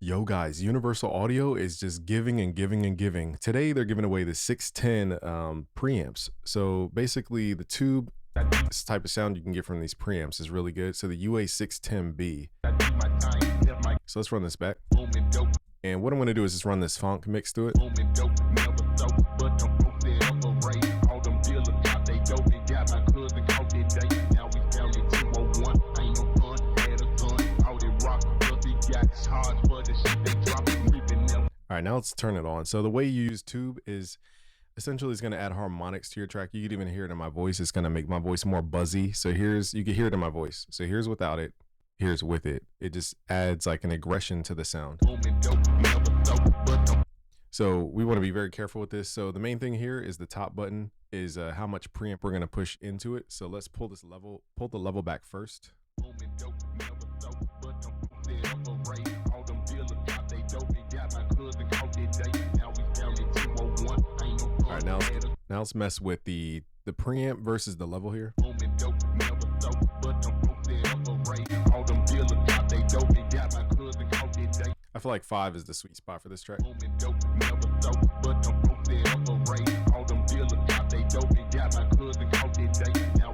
Yo guys, Universal Audio is just giving and giving and giving. Today they're giving away the 610 preamps. So basically the tube, this type of sound you can get from these preamps is really good. So the UA610B. So let's run this back. And what I'm going to do is just run this funk mix to it. All right, now let's turn it on. So the way you use tube is essentially it's going to add harmonics to your track. You could even hear it in my voice. It's going to make my voice more buzzy. So you can hear it in my voice. So here's without it. Here's with it. It just adds like an aggression to the sound. So we want to be very careful with this. So the main thing here is the top button is how much preamp we're going to push into it. So let's pull the level back first. All right, now let's mess with the preamp versus the level here. I feel like 5 is the sweet spot for this track.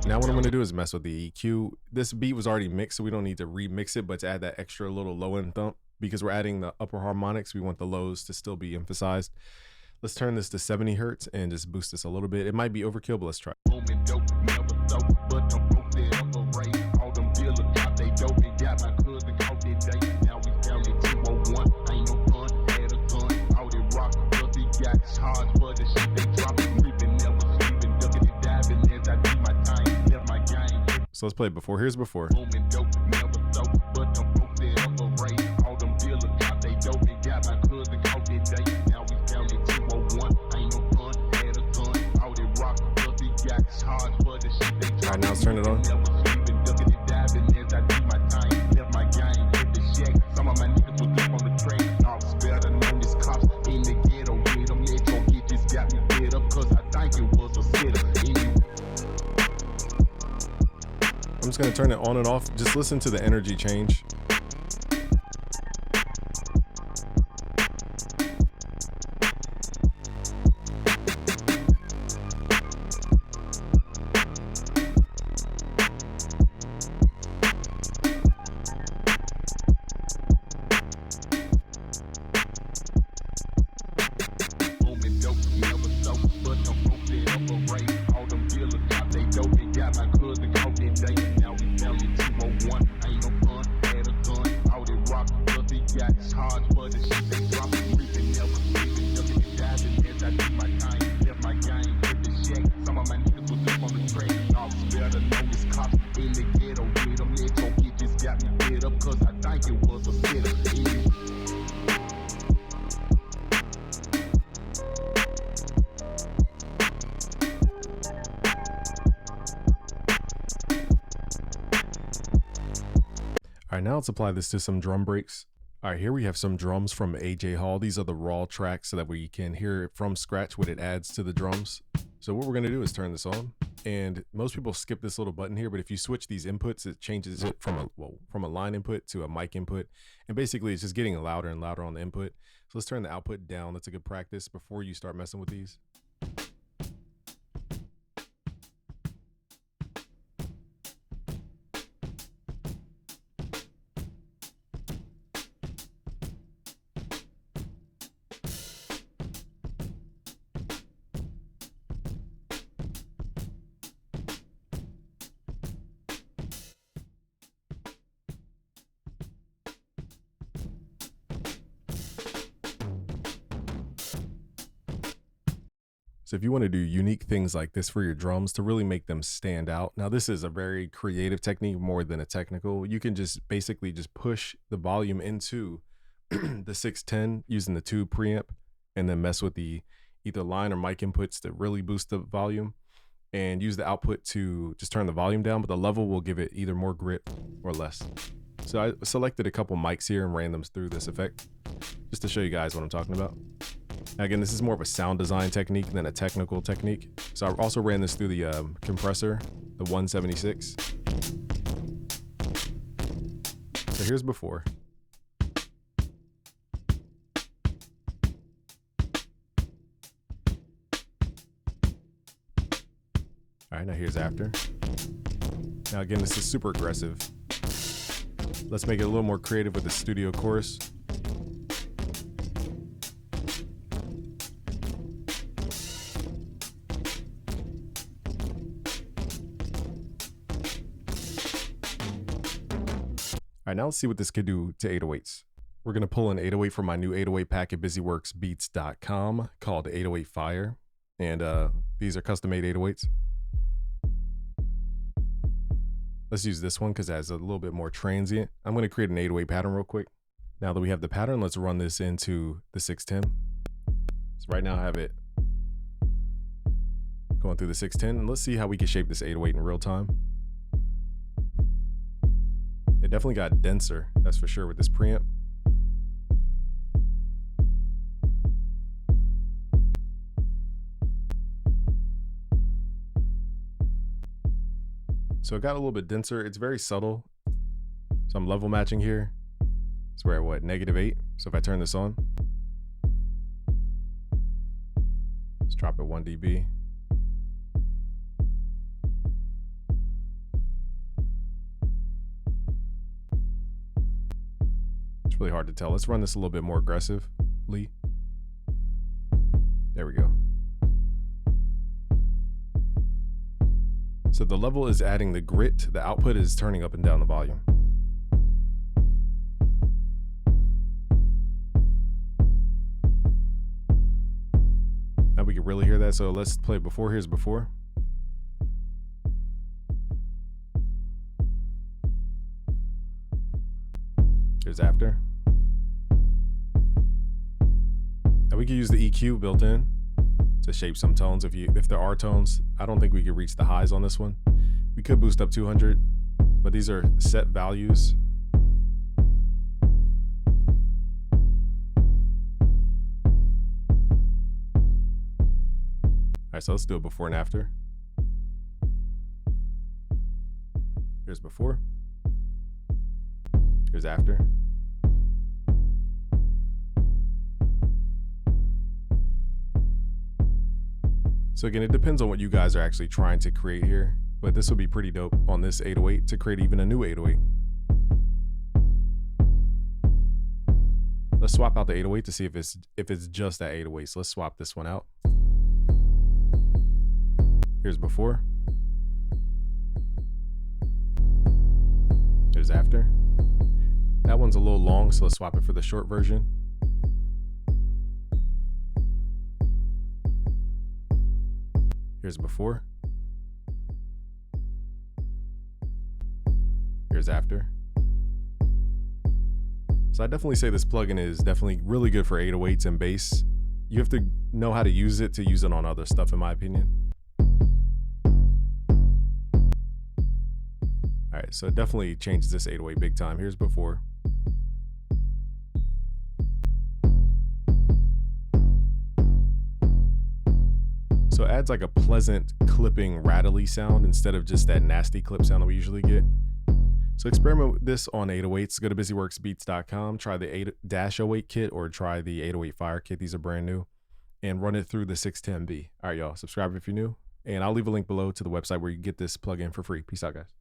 Now what I'm going to do is mess with the EQ. This beat was already mixed, so we don't need to remix it, but to add that extra little low end thump, because we're adding the upper harmonics, we want the lows to still be emphasized. Let's turn this to 70 hertz and just boost this a little bit. It might be overkill, but let's try. So let's play it before. Here's before. All right, now let's turn it on. I'm just gonna turn it on and off. Just listen to the energy change. All right, now let's apply this to some drum breaks. All right, here we have some drums from AJ Hall. These are the raw tracks so that we can hear it from scratch what it adds to the drums. So what we're gonna do is turn this on, and most people skip this little button here, but if you switch these inputs, it changes it from a line input to a mic input. And basically it's just getting louder and louder on the input. So let's turn the output down. That's a good practice before you start messing with these. So if you want to do unique things like this for your drums to really make them stand out. Now this is a very creative technique more than a technical. You can just basically just push the volume into the 610 using the tube preamp and then mess with the either line or mic inputs to really boost the volume and use the output to just turn the volume down, but the level will give it either more grit or less. So I selected a couple mics here and ran them through this effect just to show you guys what I'm talking about. Again, this is more of a sound design technique than a technical technique. So I also ran this through the compressor, the 176. So here's before. All right, now here's after. Now again, this is super aggressive. Let's make it a little more creative with the studio chorus. All right, now let's see what this could do to 808s. We're gonna pull an 808 from my new 808 pack at busyworksbeats.com called 808 Fire. And these are custom made 808s. Let's use this one because it has a little bit more transient. I'm gonna create an 808 pattern real quick. Now that we have the pattern, let's run this into the 610. So right now I have it going through the 610, and let's see how we can shape this 808 in real time. It definitely got denser, that's for sure, with this preamp. So it got a little bit denser. It's very subtle. So I'm level matching here. So we're at what, -8. So if I turn this on, let's drop it 1 dB. It's really hard to tell. Let's run this a little bit more aggressively. There we go. So the level is adding the grit, the output is turning up and down the volume. Now we can really hear that, so let's play before. Here's before. Here's after. Now we can use the EQ built in to shape some tones. If there are tones, I don't think we could reach the highs on this one. We could boost up 200, but these are set values. All right, so let's do it before and after. Here's before. Here's after. So again, it depends on what you guys are actually trying to create here, but this would be pretty dope on this 808 to create even a new 808. Let's swap out the 808 to see if it's just that 808. So let's swap this one out. Here's before. Here's after. That one's a little long, so let's swap it for the short version. Here's before. Here's after. So I definitely say this plugin is definitely really good for 808s and bass. You have to know how to use it on other stuff, in my opinion. All right, so it definitely changes this 808 big time. Here's before. So it adds like a pleasant clipping rattly sound instead of just that nasty clip sound that we usually get. So experiment with this on 808s. Go to busyworksbeats.com, try the 8-08 kit or try the 808 Fire kit. These are brand new, and run it through the 610B. All right, y'all, subscribe if you're new, and I'll leave a link below to the website where you can get this plugin for free. Peace out, guys.